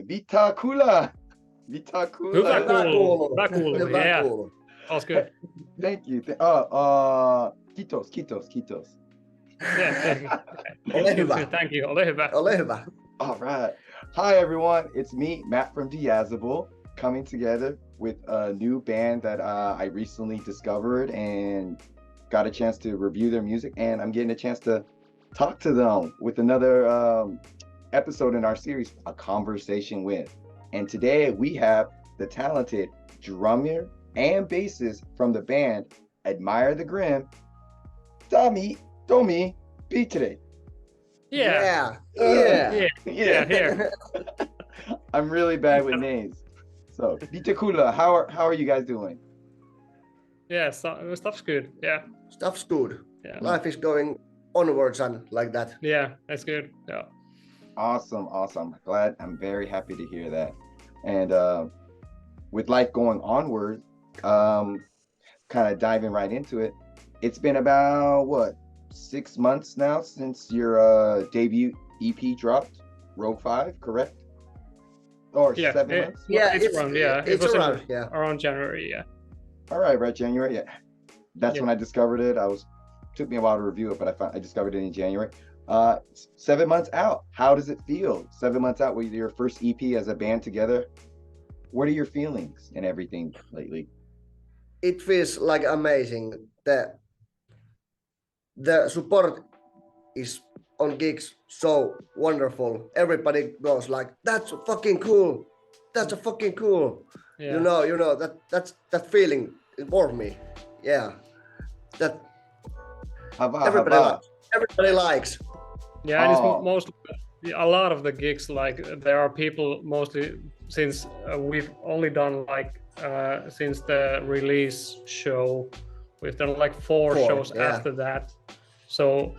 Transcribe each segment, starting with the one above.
doing? Vitakula. Vitakula. Hyvä kuuluu. Hyvä Yeah. kuuluu. All's good. Thank you. Kiitos. Yeah. Ole hyvä. Thank you. Ole hyvä. Ole hyvä. All right. Hi, everyone. It's me, Matt from Diazable, coming together with a new band that I recently discovered and got a chance to review their music. And I'm getting a chance to talk to them with another episode in our series, A Conversation With. And today we have the talented drummer and bassist from the band Admire the Grim, Tommi, Petri. Yeah. Here. I'm really bad with names. So, Vitakula, how are you guys doing? Yeah, stuff's good. Yeah. Stuff's good. Yeah. Life is going onwards and like that. Yeah, that's good. Yeah. Awesome. I'm very happy to hear that. And with life going onward, kind of diving right into it, it's been about 6 months now since your debut EP dropped, Rogue 5, correct? Or 7 months? Yeah, it's around. Yeah, it's it was around. around January. Yeah. All right, January. Yeah, that's when I discovered it. Took me a while to review it, but I discovered it in January. 7 months out. How does it feel? 7 months out with your first EP as a band together. What are your feelings and everything lately? It feels like amazing. The support is on gigs so wonderful. Everybody goes like, "That's fucking cool. That's a fucking cool." Yeah. You know that feeling for me. Yeah. That everybody likes. Yeah, and it's mostly a lot of the gigs. Like there are people mostly since we've only done since the release show, we've done like four shows after that. So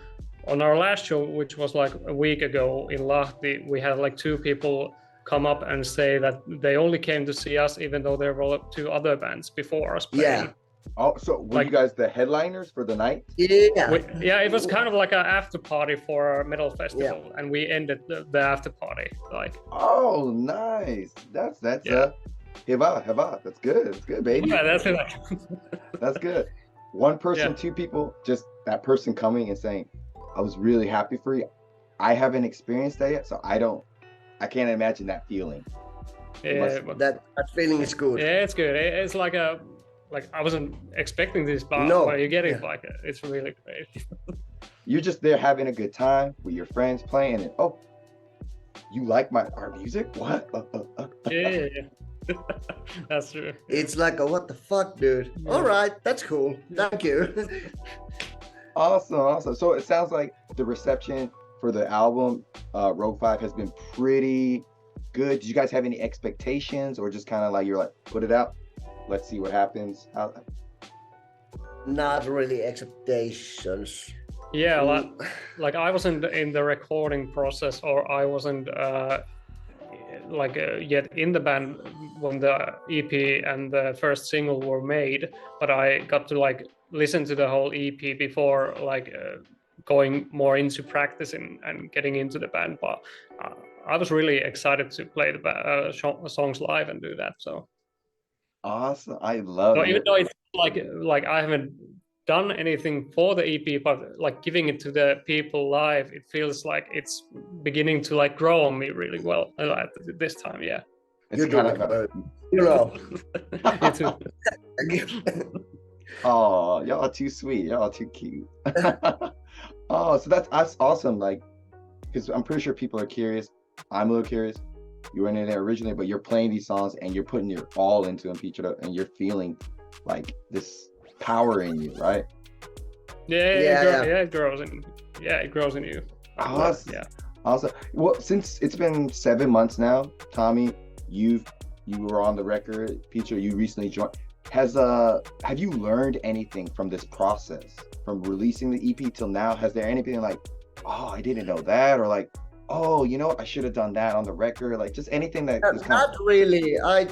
on our last show, which was like a week ago in Lahti, we had like 2 people come up and say that they only came to see us even though there were 2 other bands before us playing. Yeah. Oh, so were you guys the headliners for the night? Yeah. It was kind of like an after party for a metal festival, and we ended the after party like. Oh, nice. That's Heva. That's good. That's good, baby. Yeah, that's it. That's good. 1 person, 2 people, just that person coming and saying, "I was really happy for you." I haven't experienced that yet, so I can't imagine that feeling. Yeah, that feeling is good. Yeah, it's good. It's like I wasn't expecting this, but when you get it, it's really great. You're just there having a good time with your friends playing, and you like our music? What? Yeah. That's true. It's like what the fuck, dude? Yeah. All right, that's cool. Thank you. Awesome. So it sounds like the reception for the album Rogue 5 has been pretty good. Did you guys have any expectations, or just kind of like you're like, put it out, let's see what happens? Not really expectations. Yeah, like I wasn't in the recording process, or I wasn't yet in the band when the EP and the first single were made, but I got to like listen to the whole EP before going more into practicing and getting into the band. But I was really excited to play the songs live and do that. So awesome! I love it. Even though it's like I haven't done anything for the EP, but like giving it to the people live, it feels like it's beginning to like grow on me really well at this time. Yeah, it's kind of you know. You too. Oh, y'all are too sweet. Y'all are too cute. Oh, so that's awesome. Like, because I'm pretty sure people are curious. I'm a little curious. You weren't in there originally, but you're playing these songs and you're putting your all into them, Petri, and you're feeling like this power in you, right? It grows in. Yeah, it grows in you. Awesome. Yeah. Awesome. Well, since it's been 7 months now, Tommi, you were on the record. Petri, you recently joined. Have you learned anything from this process, from releasing the EP till now? Has there anything like, oh, I didn't know that, or like, oh, you know what, I should have done that on the record, like just anything that is kind not really. I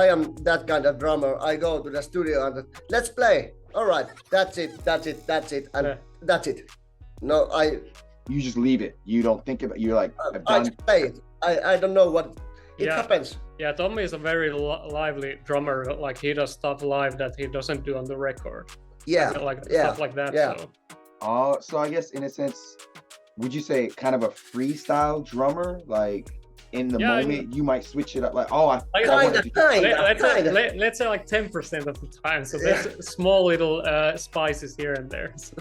am that kind of drummer. I go to the studio and let's play. All right, that's it, and that's it. No, you just leave it. You don't think about. You're like, I just play it. I don't know what It happens. Yeah, Tommi is a very lively drummer. Like he does stuff live that he doesn't do on the record. Yeah, Stuff like that. Yeah. So I guess in a sense, would you say kind of a freestyle drummer? Like in the moment, you might switch it up. Like, Kinda. Let's say like 10% of the time. So there's small little spices here and there. So.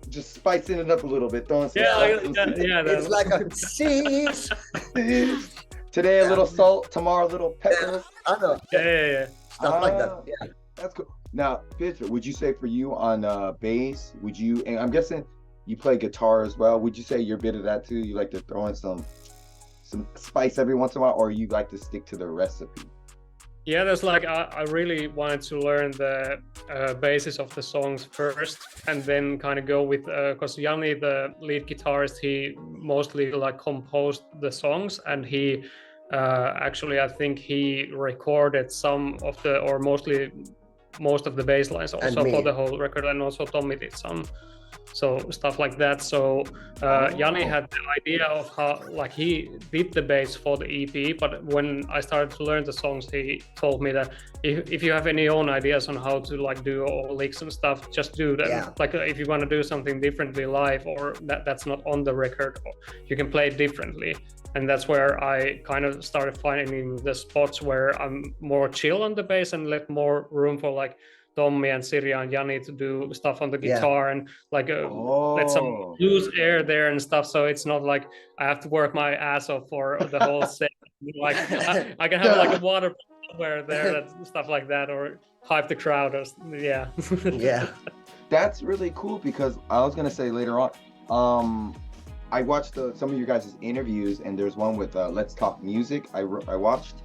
Just spicing it up a little bit, throwing some It's like a cheese. Today a little salt, tomorrow a little pepper. I know. Yeah. Stuff like that. Yeah. That's cool. Now, Petri, would you say for you on bass, and I'm guessing you play guitar as well, would you say you're a bit of that too? You like to throw in some spice every once in a while, or you like to stick to the recipe? Yeah, there's like I really wanted to learn the basis of the songs first, and then kind of go with because Jani, the lead guitarist, he mostly like composed the songs, and he actually I think he recorded some of the, or most of the bass lines also for the whole record, and also Tommi did some. So stuff like that. So Jani had the idea of how, like, he did the bass for the EP, but when I started to learn the songs, he told me that if you have any own ideas on how to like do all licks and stuff, just do them. Yeah. Like if you want to do something differently live, or that's not on the record, you can play it differently. And that's where I kind of started finding the spots where I'm more chill on the bass and let more room for like Tommi and Sirja and Jani to do stuff on the guitar and like let some loose air there and stuff. So it's not like I have to work my ass off for the whole set. Like I can have like a water somewhere there, stuff like that, or hype the crowd. Or, yeah. That's really cool, because I was gonna say later on, I watched some of you guys' interviews, and there's one with Let's Talk Music I watched,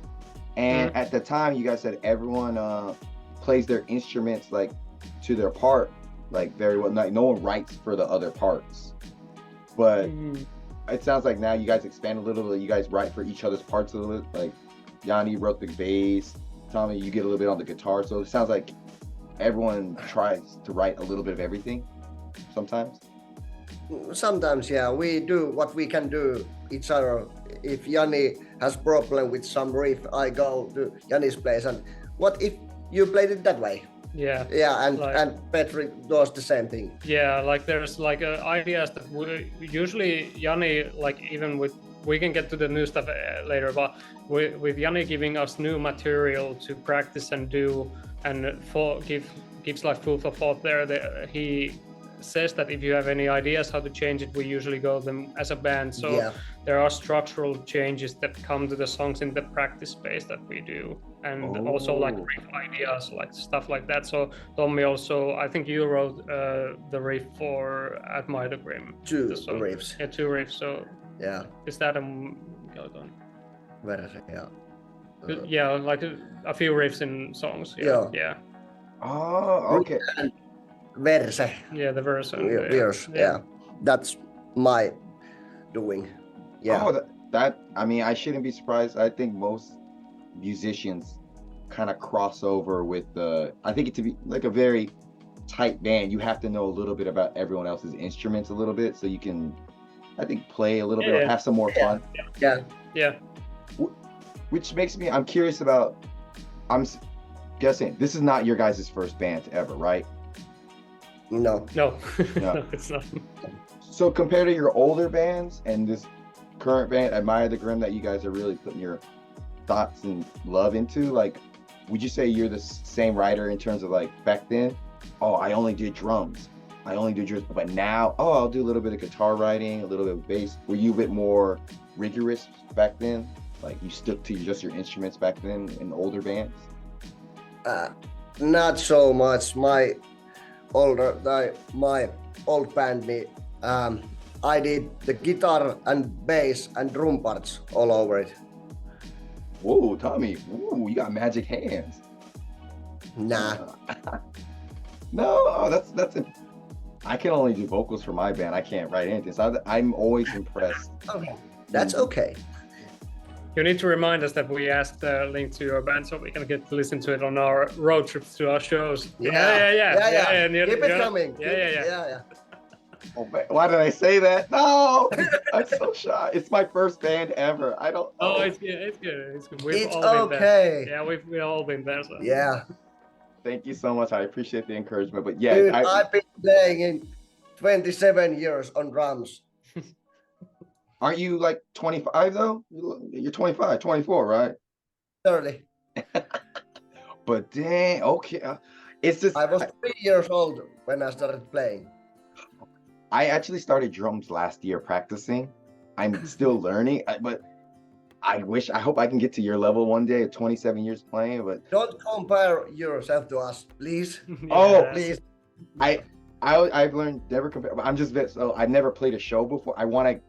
and at the time you guys said everyone plays their instruments like to their part, like very well. Like no one writes for the other parts, but it sounds like now you guys expand a little bit. You guys write for each other's parts a little bit. Like Jani wrote the bass, Tommi, you get a little bit on the guitar. So it sounds like everyone tries to write a little bit of everything sometimes. Sometimes, yeah, we do what we can do each other. If Jani has problem with some riff, I go to Jani's place, and what if you played it that way? And Petri does the same thing. Like there's like ideas that usually Jani, like even with, we can get to the new stuff later, but with Jani giving us new material to practice and do, and gives like food for thought there, that he says that if you have any ideas how to change it, we usually go them as a band. So there are structural changes that come to the songs in the practice space that we do, and also like riff ideas, like stuff like that. So Tommi also, I think you wrote the riff for Admire the Grim. Two riffs. Yeah, 2 riffs. So is that like a few riffs in songs. Oh, okay. Verse. Yeah, the verse. Verse. Yeah, that's my doing. Yeah. Oh, that I mean, I shouldn't be surprised. I think most musicians kind of cross over with I think it to be like a very tight band, you have to know a little bit about everyone else's instruments a little bit, so you can, I think, play a little bit or have some more fun. Yeah. Which makes me, I'm curious about, I'm guessing this is not your guys' first band ever, right? No, it's not. So compared to your older bands and this current band, Admire the Grim, that you guys are really putting your thoughts and love into, like, would you say you're the same writer in terms of like back then, I only did drums, but now, I'll do a little bit of guitar writing, a little bit of bass? Were you a bit more rigorous back then? Like you stuck to just your instruments back then in older bands? Not so much. My old band, I did the guitar and bass and drum parts all over it. Whoa, Tommi, you got magic hands. Nah. No, that's it. I can only do vocals for my band. I can't write anything. So I'm always impressed. Okay, that's okay. You need to remind us that we asked a link to your band so we can get to listen to it on our road trips to our shows. Yeah. Keep it coming. Yeah. Oh man, why did I say that? No, I'm so shy. It's my first band ever. I don't know. Oh, it's good. It's good. It's good. We've It's all been okay. there. Yeah, we've all been there. So. Yeah. Thank you so much. I appreciate the encouragement. But yeah, Dude, I've been playing in 27 years on drums. Aren't you like 25 though? You're 25, 24, right? 30. But dang, okay. It's just I was 3 years old when I started playing. I actually started drums last year practicing. I'm still learning, but I hope I can get to your level one day at 27 years playing, but Don't compare yourself to us, please. Oh, Please. I've learned never compare. I'm just so I've never played a show before. I want to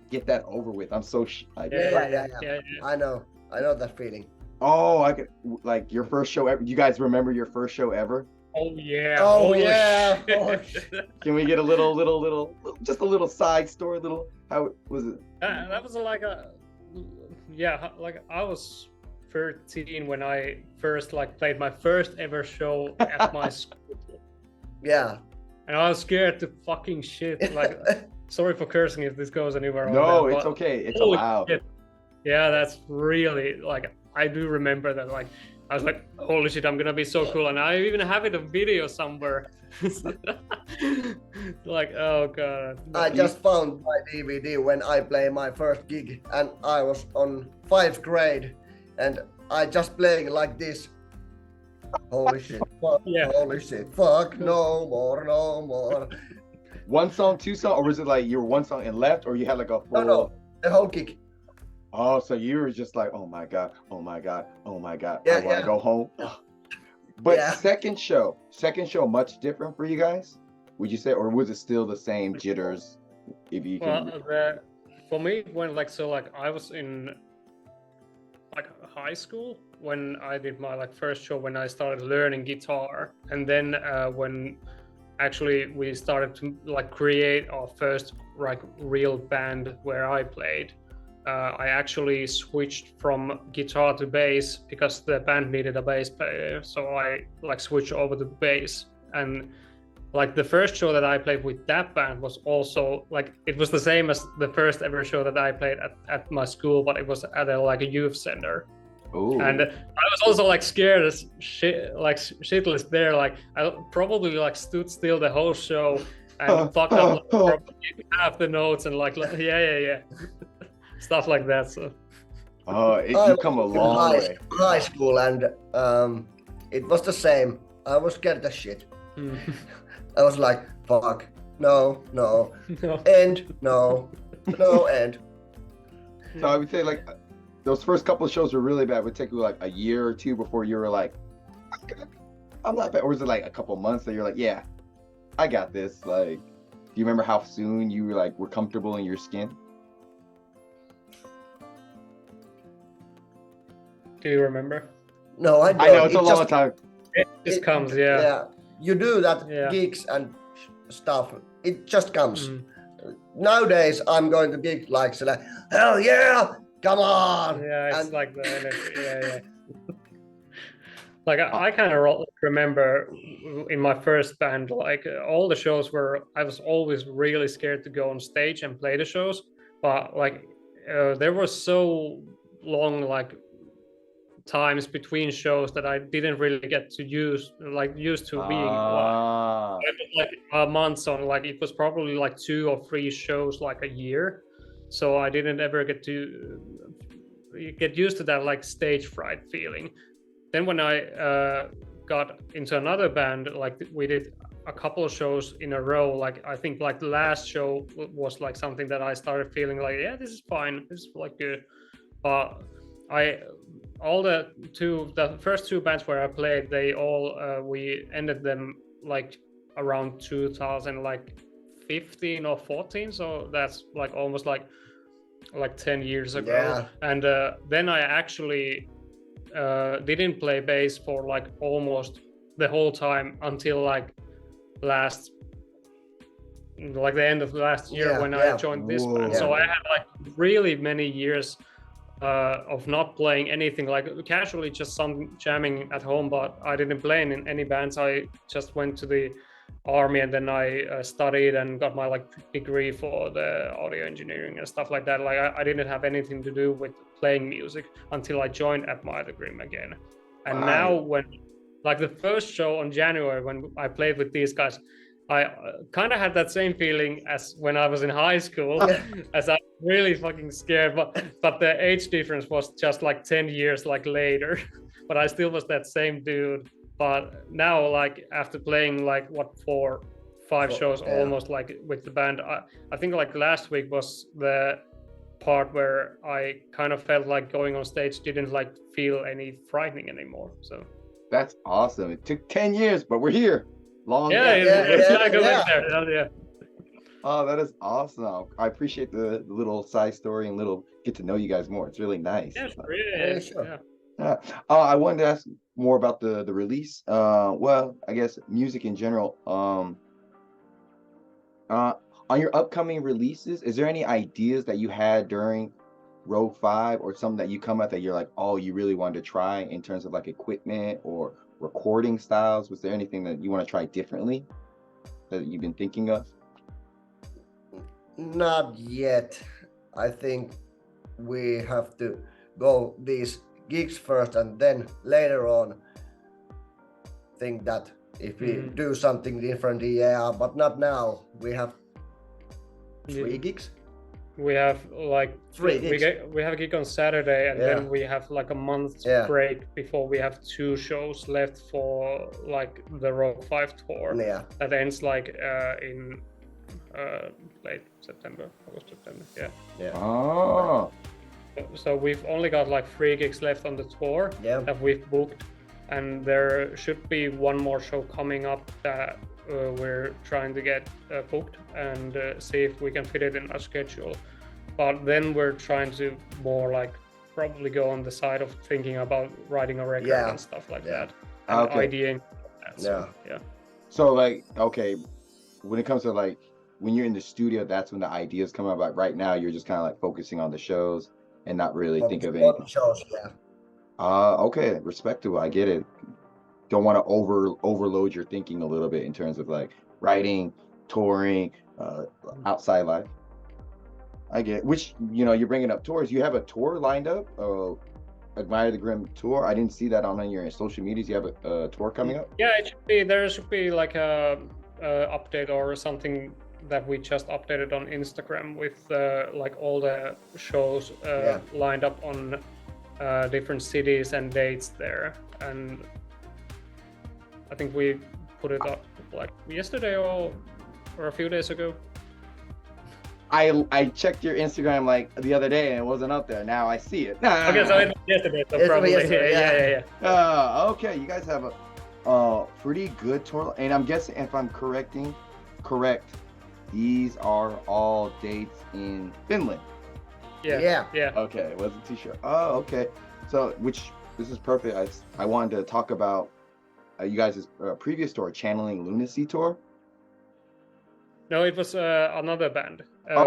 get that over with. I'm so shy. Yeah. I know that feeling. Oh, I could like your first show ever. You guys remember your first show ever? Oh yeah. Oh yeah. Can we get a little, just a little side story? How was it? That was like like I was 13 when I first like played my first ever show at my school. Yeah. And I was scared to fucking shit. Like, sorry for cursing if this goes anywhere. No, it's okay. It's allowed. Shit. Yeah, that's really like I do remember that. Like, I was like, holy shit, I'm gonna be so cool, and I even have it a video somewhere. Like, oh god. I just found my DVD when I play my first gig, and I was on 5th grade, and I just playing like this. Holy shit! Fuck, Yeah. Holy shit! Fuck! No more. One song, two songs, or was it like you were one song and left, or you had like a full? No, the whole gig. Oh, so you were just like, oh my god, I want to go home. But Yeah. second show, much different for you guys? Would you say, or was it still the same jitters? If you can. Well, for me, when like I was in like high school when I did my like first show when I started learning guitar, and then when actually we started to like create our first like real band where I played. I actually switched from guitar to bass because the band needed a bass player, so I like switched over to bass. And like the first show that I played with that band was also like it was the same as the first ever show that I played at my school, but it was at a youth center. Ooh. And I was also like scared as shit, like shitless there. Like I probably like stood still the whole show and fucked up like, probably half the notes and like yeah. Stuff like that. So you come a long way. High school, and it was the same. I was scared as shit. I was like, fuck, no, end, no, end. So I would say like those first couple of shows were really bad. It would take you like a year or two before you were like, I'm not bad. Or was it like a couple of months that you're like, yeah, I got this? Like, do you remember how soon you were comfortable in your skin? do you remember? No, I don't. I know it's a long time. It just comes, yeah. Yeah, you do that gigs and stuff. It just comes. Nowadays, I'm going to gigs like hell yeah, come on. Yeah, it's like that. Yeah. Like I kind of remember in my first band, like all the shows where I was always really scared to go on stage and play the shows, but like there was so long like times between shows that I didn't really get to used to being like months on, like it was probably like 2 or 3 shows like a year, so I didn't ever get to get used to that like stage fright feeling. Then when I got into another band, like we did a couple of shows in a row, like I think like the last show was like something that I started feeling like, yeah, this is fine, this is like good. The first 2 bands where I played, they all we ended them like around 2015 or 14, so that's like almost like 10 years ago. Yeah. And then I actually didn't play bass for like almost the whole time until like the end of last year when I joined this band. So I had like really many years of not playing anything, like casually just some jamming at home, but I didn't play in any bands. I just went to the army, and then I studied and got my like degree for the audio engineering and stuff like that. Like I didn't have anything to do with playing music until I joined At My Other Grim again. And now when like the first show on January when I played with these guys, I kind of had that same feeling as when I was in high school, as I was really fucking scared, but the age difference was just like 10 years like later, but I still was that same dude. But now, like after playing like what 4-5 shows almost like with the band, I think like last week was the part where I kind of felt like going on stage didn't like feel any frightening anymore. So that's awesome. It took 10 years, but we're here. Long yeah. Oh, that is awesome. I appreciate the little side story and little get to know you guys more. It's really nice. Yeah, it's really sure. I wanted to ask more about the release. Well, I guess music in general. On your upcoming releases, is there any ideas that you had during Rogue 5 or something that you come at that you're like, oh, you really wanted to try in terms of like equipment or recording styles? Was there anything that you want to try differently that you've been thinking of? Not yet. I think we have to go these gigs first and then later on think that if we do something different, but not now. We have 3 gigs. We have like 3 gigs. We have a gig on Saturday, and then we have like a month's break before we have 2 shows left for like the Rogue 5 tour. Yeah. That ends like in late September, August, September. Yeah. Oh. So we've only got like 3 gigs left on the tour that we've booked, and there should be one more show coming up that we're trying to get booked and see if we can fit it in our schedule. But then we're trying to more like probably go on the side of thinking about writing a record and stuff like that, and ideating that. So, So like, okay, when it comes to like when you're in the studio, that's when the ideas come up. Like right now, you're just kind of like focusing on the shows and not really think of anything. Shows, okay, respectable. I get it. Don't want to overload your thinking a little bit in terms of like writing, touring, outside life. I get it. Which, you know, you're bringing up tours. You have a tour lined up, Admire the Grim tour. I didn't see that on your social medias. You have a tour coming up? Yeah, it should be. There should be like a update or something that we just updated on Instagram with like all the shows lined up on different cities and dates there. And I think we put it up like yesterday or a few days ago. I checked your Instagram like the other day and it wasn't up there. Now I see it. Okay, so it was yesterday. So probably yesterday, yeah. Okay, you guys have a pretty good tour, and I'm guessing if I'm correct, these are all dates in Finland. Yeah. Okay, wasn't too sure. Oh, okay. So, this is perfect. I wanted to talk about you guys' previous tour, Channeling Lunacy tour. No, it was another band.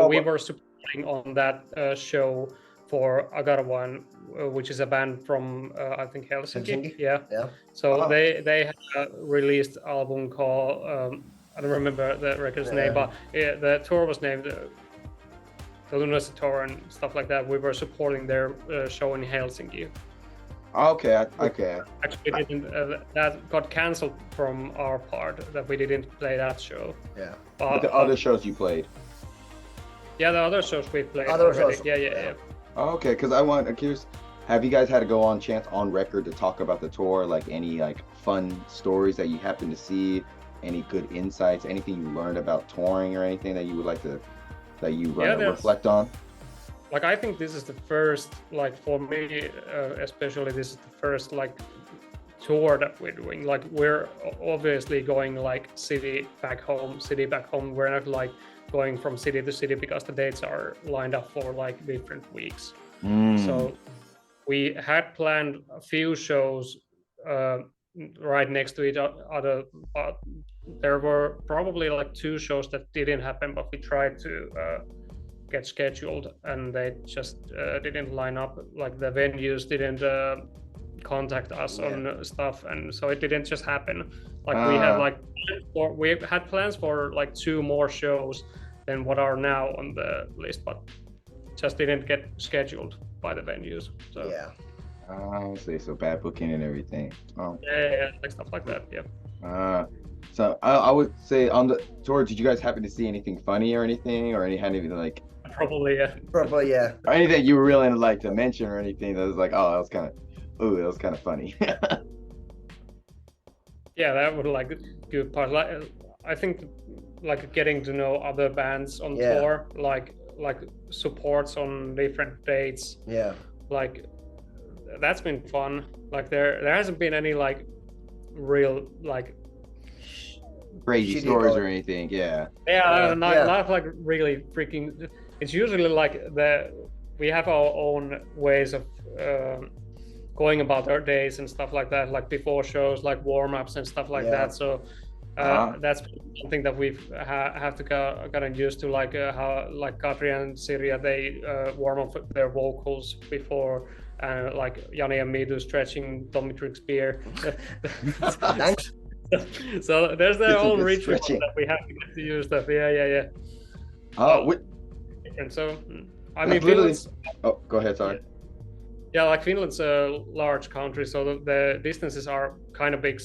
We were supporting on that show for Agarwan, which is a band from I think Helsinki. Yeah. So they had a released album called I don't remember the record's name, but the tour was named the Lunacy Tour and stuff like that. We were supporting their show in Helsinki. Okay. Actually, that got cancelled from our part, that we didn't play that show. Yeah. But the other shows you played? Yeah, the other shows we played already. Yeah. Okay, because I'm curious, have you guys had to go on chance on record to talk about the tour, like any like fun stories that you happen to see, any good insights, anything you learned about touring or anything that you would like to reflect on? Like, I think this is the first, like for me especially, this is the first like tour that we're doing. Like, we're obviously going like city back home. We're not like going from city to city because the dates are lined up for like different weeks. So we had planned a few shows right next to each other, but there were probably like 2 shows that didn't happen, but we tried to get scheduled and they just didn't line up. Like the venues didn't contact us on stuff, and so it didn't just happen. Like we had like we had plans for like 2 more shows than what are now on the list, but just didn't get scheduled by the venues. So Yeah. I see. So bad booking and everything. Oh. Yeah, like stuff like that. Yeah. So I would say on the tour, did you guys happen to see anything funny or anything, or any kind of like Probably, yeah. Probably, yeah. or anything you were willing to like to mention or anything that was like, oh, that was kind of funny. Yeah, that would like good part. Like I think like getting to know other bands on tour, like supports on different dates. Yeah. Like that's been fun. Like there hasn't been any like real like crazy stories or anything. Not like really freaking. It's usually like we have our own ways of going about our days and stuff like that, like before shows, like warm-ups and stuff like that. So that's something that we've have to gotten used to, like how like Katri and Sirja, they warm up their vocals before, like Jani and me do stretching, Tommi drinks beer. Thanks. So there's their own ritual that we have to get to use stuff. Yeah. And so I mean, Finland's... Oh, go ahead. Sorry. Yeah, like Finland's a large country, so the distances are kind of big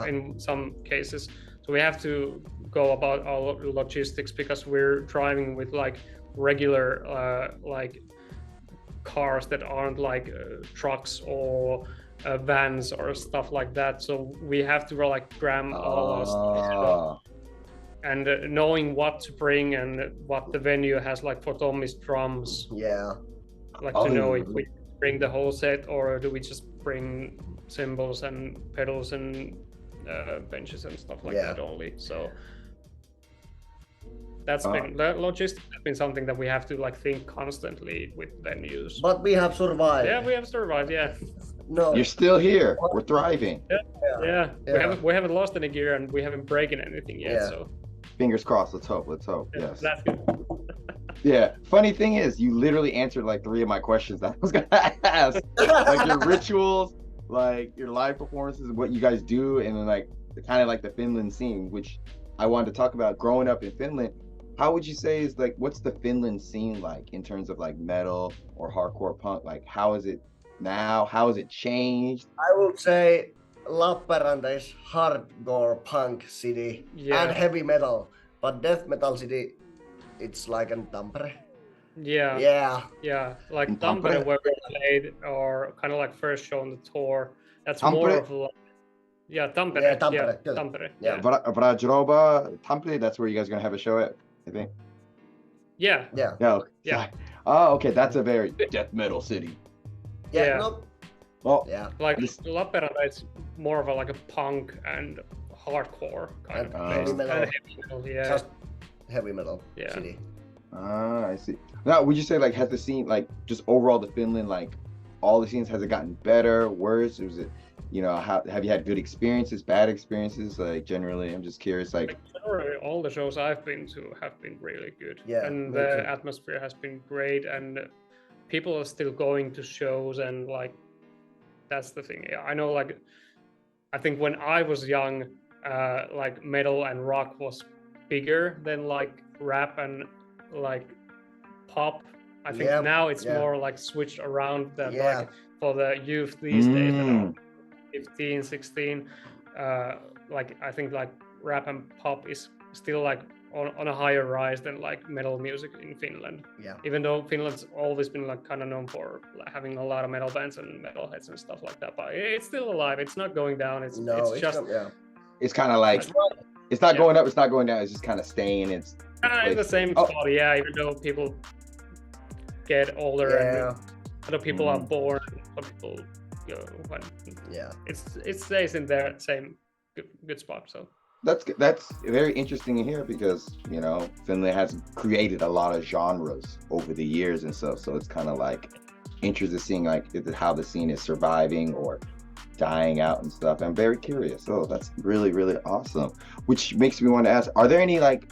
in some cases. So we have to go about our logistics because we're driving with like regular like cars that aren't like trucks or vans or stuff like that. So we have to like cram all our stuff. And knowing what to bring and what the venue has, like for Tommi's drums. Yeah. Like to know if we bring the whole set or do we just bring cymbals and pedals and benches and stuff like that only. So that's been the logistics has been something that we have to like think constantly with venues. But we have survived. Yeah, we have survived. Yeah. No, you're still here. We're thriving. Yeah. We haven't lost any gear and we haven't broken anything yet. So fingers crossed. Let's hope. Yes. That's good. Yeah. Funny thing is, you literally answered like 3 of my questions that I was gonna ask. Like your rituals, like your live performances, what you guys do, and then like kind of like the Finland scene, which I wanted to talk about. Growing up in Finland, how would you say is like what's the Finland scene like in terms of like metal or hardcore punk? Like how is it now? How has it changed? I would say Lappeenranta is hardcore punk city and heavy metal, but death metal city, it's like in Tampere. Yeah. Like Tampere, where we played, or kind of like first show on the tour. That's more of like Tampere. Tampere. Yeah. Vrajroba, Tampere. That's where you guys are gonna have a show at, I think. Yeah. Oh, okay. That's a very death metal city. Well, like Lappeenranta, it's more of a like a punk and hardcore kind of place. Heavy metal. Just heavy metal city. I see. Now, would you say like has the scene like just overall the Finland, like all the scenes, has it gotten better, worse? Was it, have you had good experiences, bad experiences? Like generally, I'm just curious. Like generally, all the shows I've been to have been really good. And the atmosphere has been great, and people are still going to shows, and like that's the thing. I know, like I think when I was young, like metal and rock was bigger than like rap and like pop. I think now it's more like switched around that like for the youth these days, 15, 16, like I think like rap and pop is still like on a higher rise than like metal music in Finland. Even though Finland's always been like kind of known for having a lot of metal bands and metalheads and stuff like that, but it's still alive. It's not going down. It's it's kind of like it's not going up, it's not going down. It's just kind of staying. It's in the same spot. Even though people get older and other people are born, other people go. But it stays in their same good spot. So. That's very interesting to hear because Finland has created a lot of genres over the years and stuff, so it's kind of like interesting seeing like how the scene is surviving or dying out and stuff. I'm very curious. So that's really, really awesome, which makes me want to ask, are there any like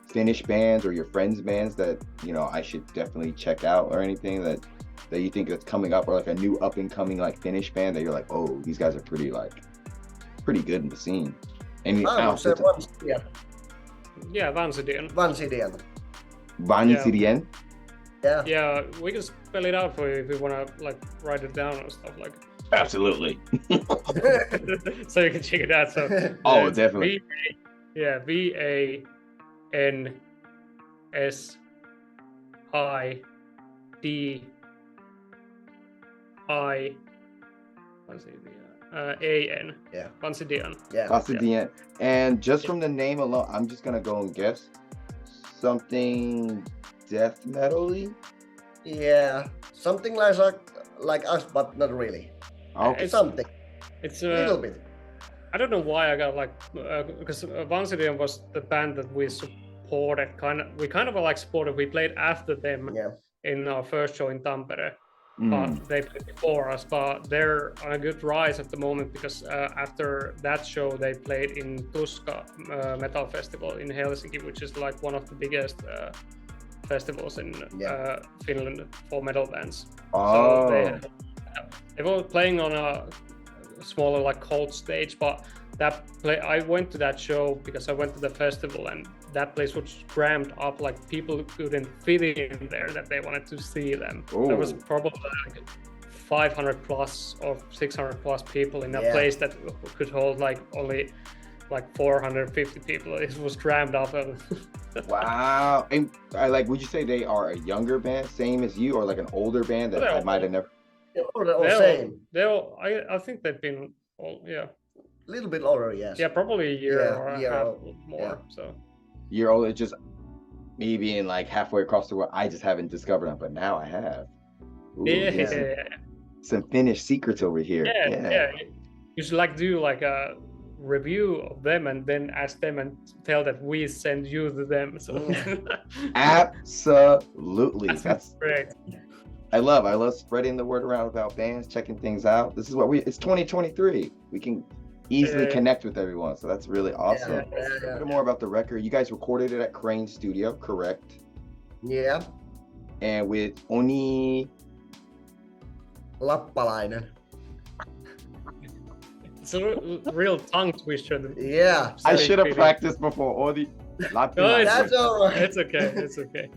Finnish bands or your friends bands that I should definitely check out or anything that that you think that's coming up, or like a new up and coming like Finnish band that you're like, oh, these guys are pretty good in the scene? Any I would say Vansidien. Yeah, Vansidien. Vansidien. Vansidien? Yeah. Yeah, we can spell it out for you if you wanna like write it down and stuff like. Absolutely. So you can check it out. So oh, definitely. VANSIDIEN. Yeah. Vansidien. Yeah. Vansidien. And just from the name alone, I'm just gonna go and guess something death metal-y. Yeah, something like us, but not really. Okay. Something. It's a little bit. I don't know why I got like because Vansidien was the band that we supported. We kind of like supported. We played after them in our first show in Tampere. But they played before us, but they're on a good rise at the moment because after that show they played in Tuska Metal Festival in Helsinki, which is like one of the biggest festivals in Finland for metal bands. Oh. So they were playing on a smaller like cold stage, but I went to that show because I went to the festival, and that place was crammed up, like people couldn't fit in there that they wanted to see them. Ooh. There was probably like 500 plus or 600 plus people in a place that could hold like only like 450 people. It was crammed up. Wow. And would you say they are a younger band, same as you, or like an older band that I might have never? Same. I think they've been a little bit older, yes. Yeah, probably a year or a half more. Yeah. So year old, it's just me being like halfway across the world. I just haven't discovered them, but now I have. Ooh, some Finnish secrets over here. Yeah. You should like do like a review of them and then ask them and tell that we send you to them. So absolutely. That's great. I love spreading the word around about bands, checking things out. This is what it's 2023. We can easily connect with everyone. So that's really awesome. A bit more about the record. You guys recorded it at Crane Studio, correct? Yeah. And with Oni Lappalainen. It's a real tongue twister. Yeah. I should have practiced before. Oni Lappalainen. No, that's all right. It's okay. It's okay.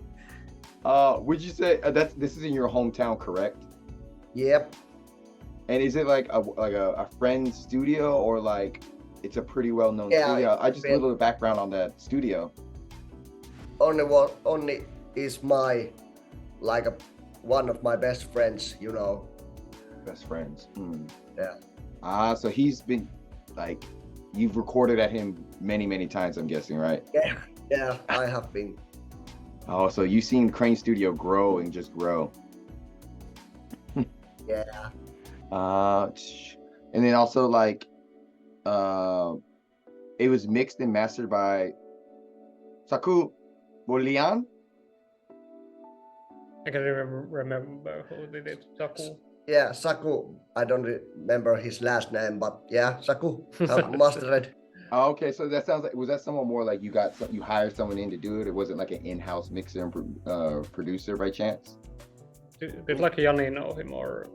Would you say this is in your hometown, correct? Yep. And is it like a friend's studio, or like it's a pretty well-known studio? I just a little background on that studio. Only is my one of my best friends, you know. Best friends. Yeah. So he's been like, you've recorded at him many times, I'm guessing, right? Yeah, I have been. Oh, so you've seen Crane Studio grow and just grow. Yeah. And then also like, it was mixed and mastered by Saku Bolian. I can't remember who did it. Saku. Yeah, Saku. I don't remember his last name, but yeah, Saku mastered. Oh, okay, so that sounds like, was that someone more like you hired someone in to do it? It wasn't like an in-house mixer and producer by chance? Did like Yanni know him or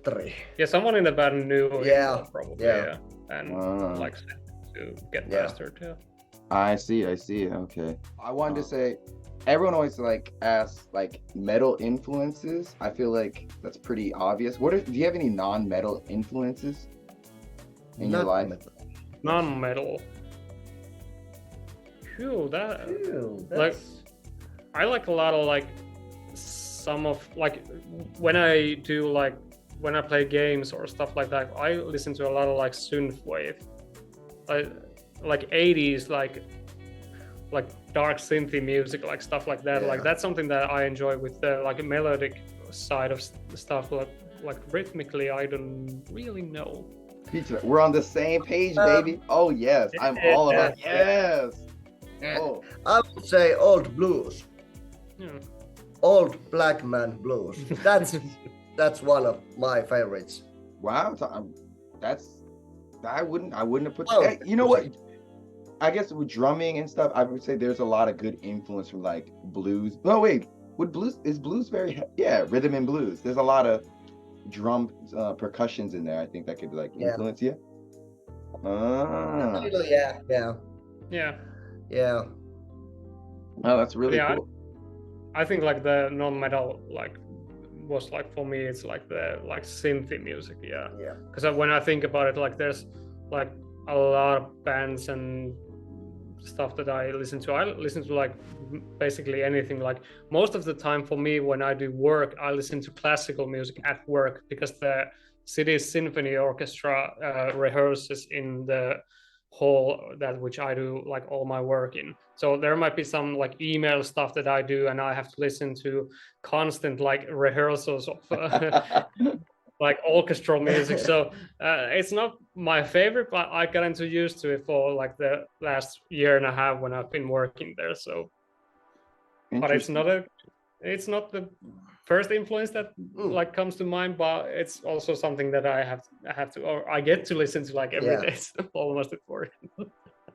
Petri? Yeah, someone in the band knew him probably. Yeah. And like to get mastered. Yeah. I see. Okay. I wanted to say, everyone always like asks like metal influences. I feel like that's pretty obvious. Do you have any non-metal influences in your life? Non-metal. Like I like a lot of like some of like when I play games or stuff like that, I listen to a lot of like synthwave, like 80s like dark synthy music, like stuff like that. Like that's something that I enjoy with the like melodic side of stuff. Like rhythmically, I don't really know. We're on the same page, baby. Oh yes, I'm all about yes. Oh. I would say old blues. Old black man blues. That's one of my favorites. Wow, I wouldn't have put. Hey, you know what? I guess with drumming and stuff, I would say there's a lot of good influence from like blues. Oh wait, Would blues very rhythm and blues. There's a lot of drum percussions in there. I think that could like influence you. Yeah. Oh, that's really cool. I think like the non-metal like was like for me it's like the like synthy music. Yeah. Because when I think about it, like there's like a lot of bands and stuff that I listen to. I listen to like basically anything. Like most of the time for me when I do work, I listen to classical music at work because the city symphony orchestra rehearses in the hall that which I do like all my work in. So there might be some like email stuff that I do and I have to listen to constant like rehearsals of like orchestral music. So it's not my favorite, but I got used to it for like the last year and a half when I've been working there. So but it's not the first influence that like comes to mind, but it's also something that I have to or I get to listen to like every day. So almost for it.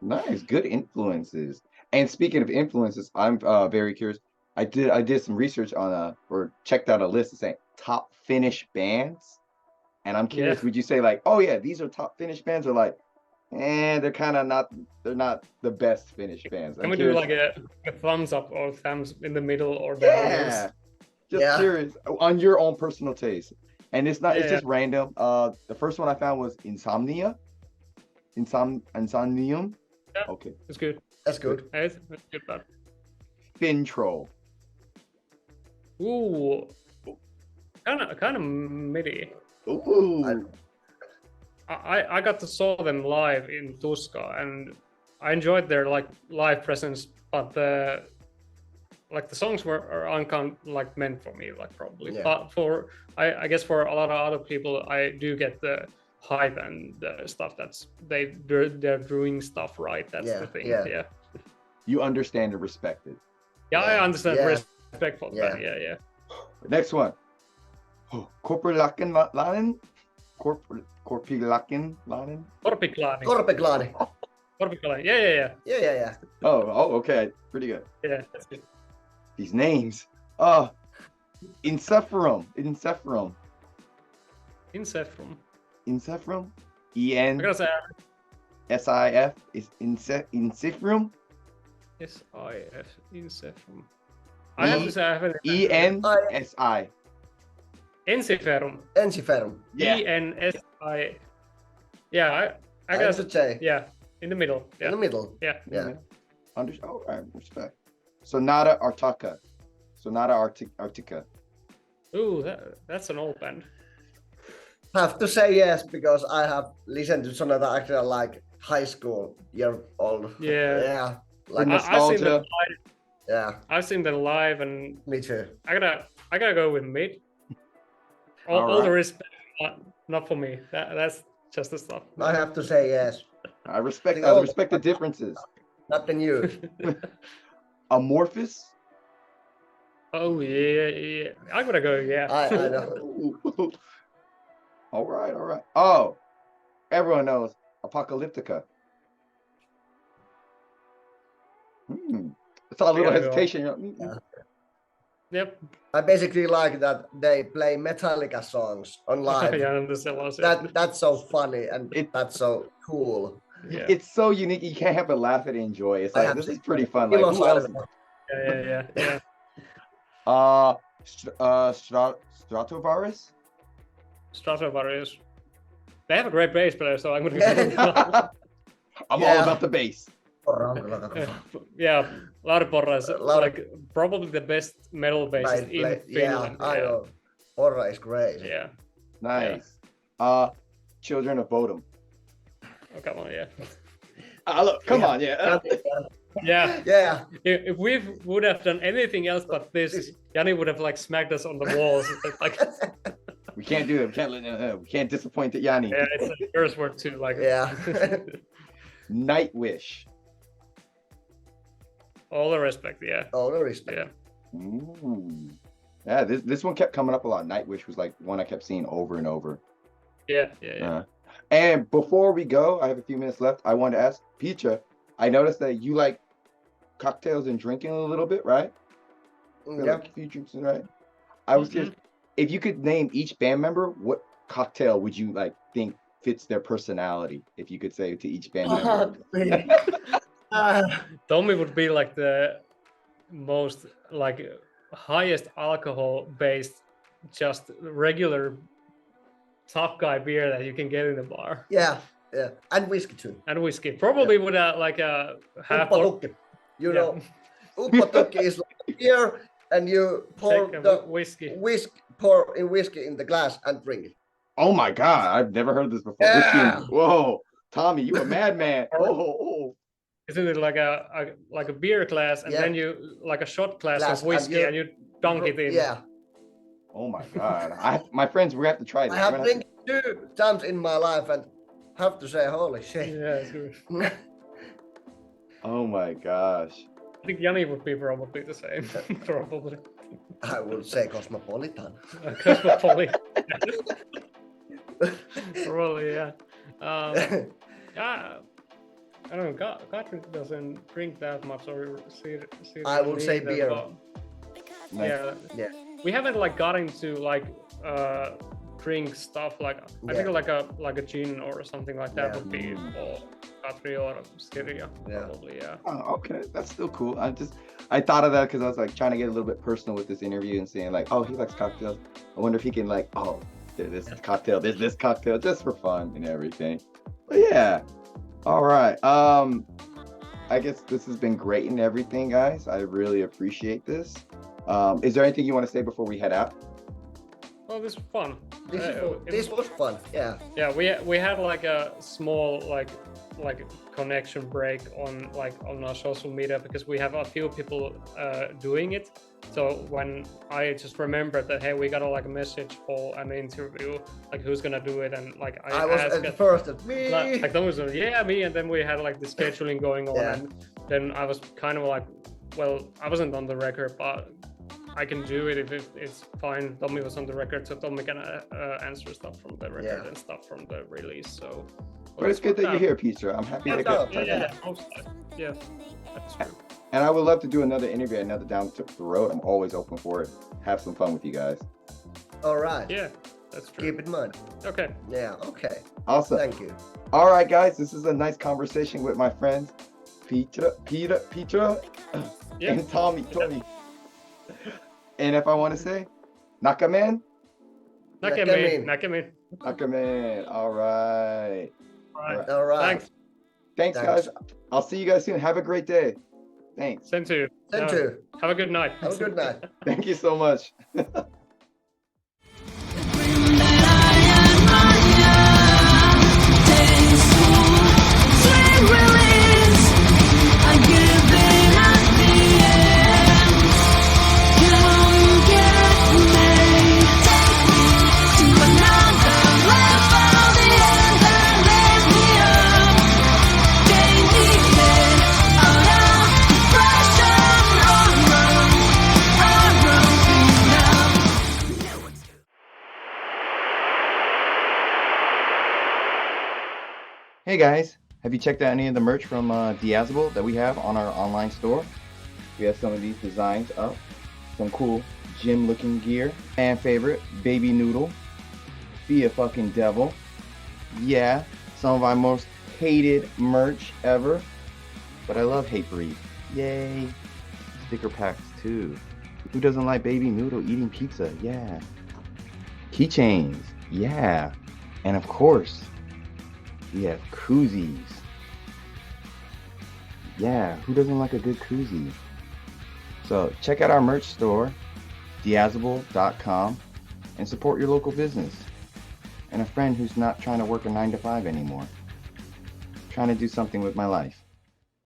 Nice, good influences. And speaking of influences, I'm very curious. I did some research on or checked out a list of saying top Finnish bands, and I'm curious. Would you say like, oh yeah, these are top Finnish bands, or like, they're kind of not. They're not the best Finnish bands. Can we do like a thumbs up or thumbs in the middle or down? Just curious on your own personal taste. And it's not. It's just random. The first one I found was Insomnium. Yeah, okay, it's good. That's good. It's good. That. Fintroll. Ooh, kind of MIDI. Ooh. I got to saw them live in Tuska and I enjoyed their like live presence, but the songs are like meant for me, like probably. But for I guess for a lot of other people, I do get the hype and the stuff they're doing stuff right. That's the thing. Yeah. You understand and respect it. Yeah, I understand respect for that. Yeah. Next one. Korpilainen. Yeah. Oh, okay. Pretty good. Yeah, that's good. These names. Insephirum. Insephirum. EN. I gotta say SIF is Insephirum. SIF Insephirum. I have to say I haven't. ENSI. Ensiferum. Yeah. ENSI. Yeah, I gotta say. Yeah, in the middle. Yeah. In the middle. Yeah. All right, respect. Sonata Arctica. Arctica. Ooh, that's an old band. Have to say yes because I have listened to Sonata Arctica like high school year old. Yeah. Like nostalgia. I've seen them live and me too. I gotta go with mid. All the respect, not for me. That's just the stuff. I have to say yes. I respect the differences. Nothing new. Amorphous. Oh yeah. I gotta go. Yeah. I know. All right. Oh, everyone knows Apocalyptica. It's a little hesitation. Yep. I basically like that they play Metallica songs on live. That's so funny and that's so cool. Yeah. It's so unique. You can't help but laugh and enjoy. It's like this is pretty fun. Like who else? Yeah. Stratovarius. They have a great bass player, so I'm gonna. I'm all about the bass. Yeah, Lauri Porra like probably the best metal bassist in Finland. I know. Porra is great. Yeah. Nice. Children of Bodom. Oh, come on, yeah. Look, come on, yeah. Yeah. If we would have done anything else but this, Yanni would have like smacked us on the walls. Like, we can't do it. We can't disappoint Yanni. Yeah, it's a curse word too. Like, Nightwish. All the respect, yeah. All the respect. Yeah. Yeah, this one kept coming up a lot. Nightwish was like one I kept seeing over and over. Yeah. And before we go, I have a few minutes left. I wanted to ask Petra, I noticed that you like cocktails and drinking a little bit, right? feel like a few drinks in, right? I was just, if you could name each band member, what cocktail would you like think fits their personality? If you could say to each band member. Tommi would be like the most like highest alcohol based, just regular tough guy beer that you can get in the bar. Yeah, and whiskey too. And whiskey, probably with like a half. You know, uppatukki is like beer, and you pour the whiskey. Pour in whiskey in the glass and drink it. Oh my God, I've never heard this before. Yeah. Whoa, Tommi, you a madman. Oh. Isn't it like a beer glass, and then you like a shot glass of whiskey, and you dunk it in? Yeah. Oh my God, my friends, we have to try this. I have drank 2 times in my life, and have to say, holy shit. Yeah. Oh my gosh. I think Jani would be probably the same. Probably. I would say cosmopolitan. Cosmopolitan. Probably, yeah. I don't know. Katrin doesn't drink that much, or I would say beer. Yeah. We haven't like gotten to like drink stuff like I think like a gin or something like that would be for Petri or Syria probably. Yeah. Oh, okay, that's still cool. I thought of that because I was like trying to get a little bit personal with this interview and saying like, oh, he likes cocktails. I wonder if he can like, oh, there's this cocktail, there's this cocktail, just for fun and everything. But yeah, all right. I guess this has been great and everything, guys. I really appreciate this. Is there anything you want to say before we head out? Oh, this was fun. This was fun. Yeah. Yeah, we had like a small like connection break on our social media because we have a few people doing it. So when I just remembered that, hey, we got a message for an interview, like who's gonna do it, and like I was asked at first at me. Like Tommi was yeah, me, and then we had like the scheduling going on, and then I was kind of like, well, I wasn't on the record, but I can do it if it's fine. Tommi was on the record, so Tommi can answer stuff from the record and stuff from the release. So, but it's good that you're here, Peter. I'm happy to go. Yeah, that's true. And I would love to do another interview, another down the road. I'm always open for it. Have some fun with you guys. All right. Yeah, that's true. Keep in mind. Okay. Yeah. Okay. Awesome. Thank you. All right, guys. This is a nice conversation with my friends, Peter, and Tommi. And if I want to say, Nakaman. All right. All right. Thanks, guys. I'll see you guys soon. Have a great day. Thanks. Same to you. Have a good night. Have a good night. Thank you so much. Hey guys, have you checked out any of the merch from Diazable that we have on our online store? We have some of these designs up, some cool gym looking gear. Fan favorite, Baby Noodle, Be a Fucking Devil. Yeah, some of our most hated merch ever, but I love Hate Breed. Yay. Sticker packs too. Who doesn't like Baby Noodle eating pizza? Yeah. Keychains. Yeah. And of course, we have koozies. Yeah, who doesn't like a good koozie? So check out our merch store, Diazable.com, and support your local business. And a friend who's not trying to work a 9 to 5 anymore. Trying to do something with my life.